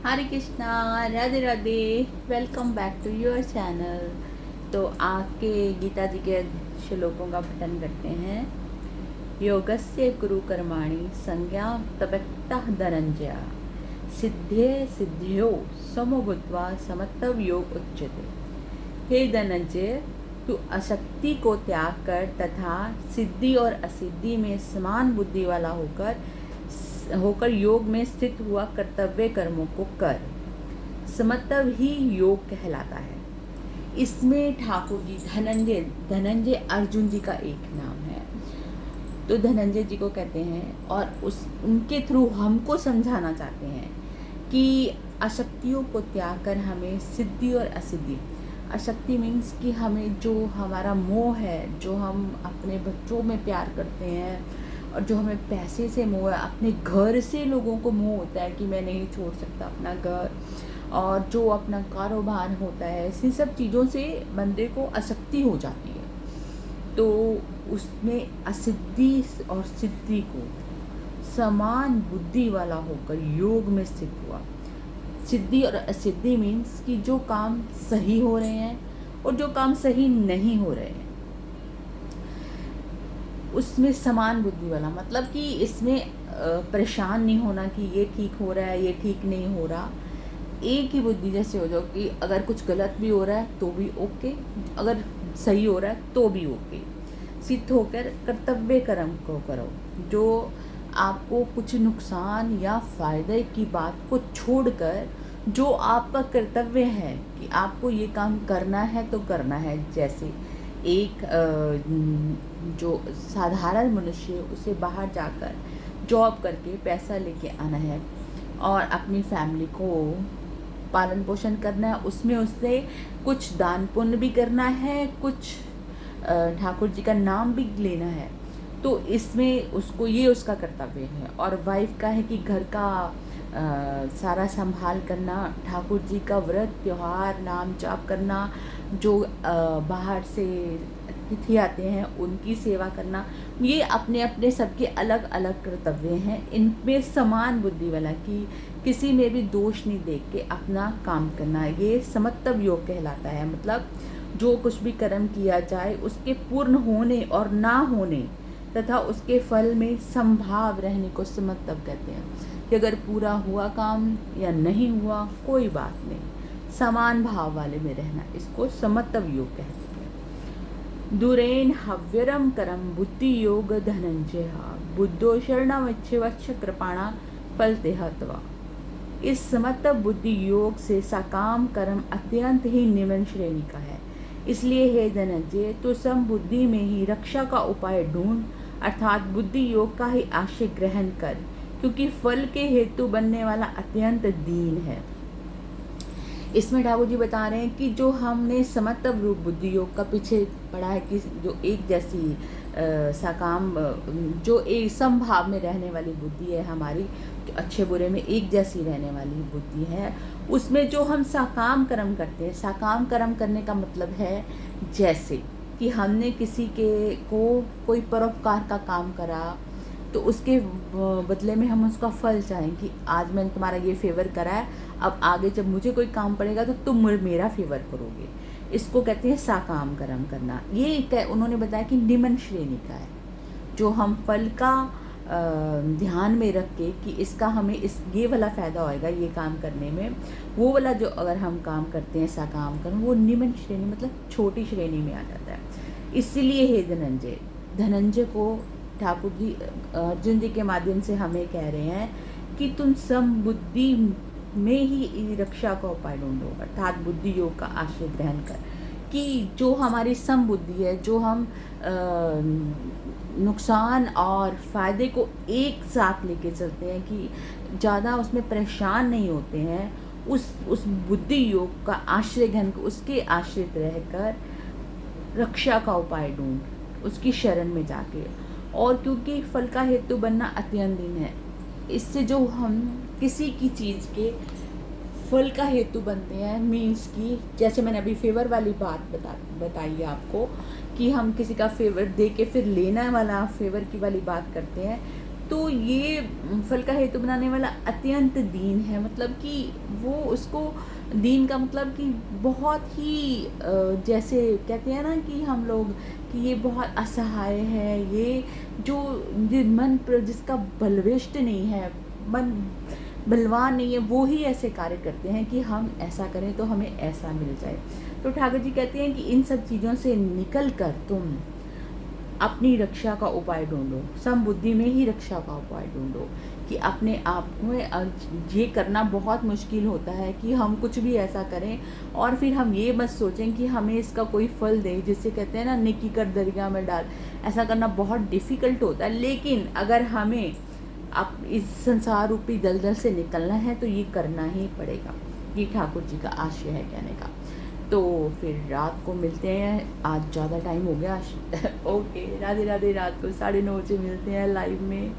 Hare Krishna, Radhe Radhe. Welcome back to your channel. तो आज के गीता जी के श्लोकों का पठन करते हैं। योगस्य गुरु कर्माणि संज्ञा तपक्तः धनंजय सिद्धे सिद्ध्यो समो भूत्वा समत्व योग उच्यते। हे धनंजय, तू अशक्ति को त्याग कर तथा सिद्धि और असिद्धि में समान बुद्धि वाला होकर योग में स्थित हुआ कर्तव्य कर्मों को कर। समत्व ही योग कहलाता है। इसमें ठाकुर जी धनंजय अर्जुन जी का एक नाम है। तो धनंजय जी को कहते हैं और उनके थ्रू हमको समझाना चाहते हैं कि अशक्तियों को त्याग कर हमें सिद्धि और असिद्धि। अशक्ति मीन्स कि हमें जो हमारा मोह है, जो हम अपने बच्चों में प्यार करते हैं और जो हमें पैसे से मोह है, अपने घर से लोगों को मोह होता है कि मैं नहीं छोड़ सकता अपना घर, और जो अपना कारोबार होता है, ऐसी सब चीज़ों से बंदे को अशक्ति हो जाती है। तो उसमें असिद्धि और सिद्धि को समान बुद्धि वाला होकर योग में स्थित हुआ। सिद्धि और असिद्धि मीन्स कि जो काम सही हो रहे हैं और जो काम सही नहीं हो रहे हैं, उसमें समान बुद्धि वाला, मतलब कि इसमें परेशान नहीं होना कि ये ठीक हो रहा है, ये ठीक नहीं हो रहा। एक ही बुद्धि जैसे हो जाओ कि अगर कुछ गलत भी हो रहा है तो भी ओके, अगर सही हो रहा है तो भी ओके। सिद्ध होकर कर्तव्य कर्म को करो। जो आपको कुछ नुकसान या फायदे की बात को छोड़कर जो आपका कर्तव्य है कि आपको ये काम करना है तो करना है। जैसे एक जो साधारण मनुष्य, उसे बाहर जाकर जॉब करके पैसा लेके आना है और अपनी फैमिली को पालन पोषण करना है, उसमें उससे कुछ दान पुण्य भी करना है, कुछ ठाकुर जी का नाम भी लेना है। तो इसमें उसको ये उसका कर्तव्य है। और वाइफ का है कि घर का सारा संभाल करना, ठाकुर जी का व्रत त्योहार नाम जाप करना, जो बाहर से अतिथि आते हैं उनकी सेवा करना। ये अपने अपने सबके अलग अलग कर्तव्य हैं। इनमें समान बुद्धि वाला कि किसी में भी दोष नहीं देख के अपना काम करना, ये समत्व योग कहलाता है। मतलब जो कुछ भी कर्म किया जाए उसके पूर्ण होने और ना होने तथा उसके फल में संभाव रहने को समत्व कहते हैं। कि अगर पूरा हुआ काम या नहीं हुआ कोई बात नहीं, समान भाव वाले में रहना, इसको समत्व योग कहते हैं। दुरेन हव्यरम करम बुद्धि योग धनंजय बुद्धो शरणमच्छवच्छ कृपाणा फलते हत्वा। इस समत्व बुद्धि योग से सकाम कर्म अत्यंत ही निम्न श्रेणी का है। इसलिए हे धनंजय, तो सम बुद्धि में ही रक्षा का उपाय ढूंढ, अर्थात बुद्धि योग का ही आश्रय ग्रहण कर, क्योंकि फल के हेतु बनने वाला अत्यंत दीन है। इसमें ठाकुर जी बता रहे हैं कि जो हमने समत्व रूप बुद्धि योग का पीछे पढ़ा है कि जो एक जैसी सकाम, जो एक समभाव में रहने वाली बुद्धि है हमारी, जो अच्छे बुरे में एक जैसी रहने वाली बुद्धि है, उसमें जो हम सकाम कर्म करते हैं। सकाम कर्म करने का मतलब है जैसे कि हमने किसी के को कोई परोपकार का काम करा, तो उसके बदले में हम उसका फल चाहें कि आज मैंने तुम्हारा ये फेवर करा है, अब आगे जब मुझे कोई काम पड़ेगा तो तुम मेरा फेवर करोगे। इसको कहते हैं साकाम कर्म करना। ये उन्होंने बताया कि निम्न श्रेणी का है, जो हम फल का ध्यान में रख के कि इसका हमें ये वाला फ़ायदा होएगा ये काम करने में, वो वाला जो अगर हम काम करते हैं साकाम कर्म, वो निम्न श्रेणी मतलब छोटी श्रेणी में आ जाता है। इसीलिए हे धनंजय को ठाकुर जी अर्जुन जी के माध्यम से हमें कह रहे हैं कि तुम समबुद्धि में ही रक्षा का उपाय ढूंढो, अर्थात बुद्धि योग का आश्रय ग्रहण कर। कि जो हमारी समबुद्धि है, जो हम नुकसान और फ़ायदे को एक साथ लेके चलते हैं, कि ज़्यादा उसमें परेशान नहीं होते हैं, उस बुद्धि योग का आश्रय ग्रहण कर, उसके आश्रित रहकर रक्षा का उपाय ढूंढ, उसकी शरण में जाके। और क्योंकि फल का हेतु बनना अत्यंत दिन है, इससे जो हम किसी की चीज़ के फल का हेतु बनते हैं, मीन्स कि जैसे मैंने अभी फेवर वाली बात बताई है आपको कि हम किसी का फेवर दे के फिर लेना वाला फेवर की वाली बात करते हैं, तो ये फल का हेतु बनाने वाला अत्यंत दीन है, मतलब कि वो उसको दीन का मतलब कि बहुत ही जैसे कहते हैं ना कि हम लोग कि ये बहुत असहाय है, ये मन पर जिसका बलविष्ट नहीं है, मन बलवान नहीं है, वो ही ऐसे कार्य करते हैं कि हम ऐसा करें तो हमें ऐसा मिल जाए। तो ठाकुर जी कहते हैं कि इन सब चीज़ों से निकल कर तुम अपनी रक्षा का उपाय ढूंढो, समबुद्धि में ही रक्षा का उपाय ढूंढो। कि अपने आप में ये करना बहुत मुश्किल होता है कि हम कुछ भी ऐसा करें और फिर हम ये मत सोचें कि हमें इसका कोई फल दे, जिससे कहते हैं ना नेकी कर दरिया में डाल। ऐसा करना बहुत डिफ़िकल्ट होता है, लेकिन अगर हमें अब इस संसार रूपी दलदल से निकलना है तो ये करना ही पड़ेगा। ये ठाकुर जी का आशय है कहने का। तो फिर रात को मिलते हैं, आज ज़्यादा टाइम हो गया। ओके, राधे राधे। रात को 9:30 बजे मिलते हैं लाइव में।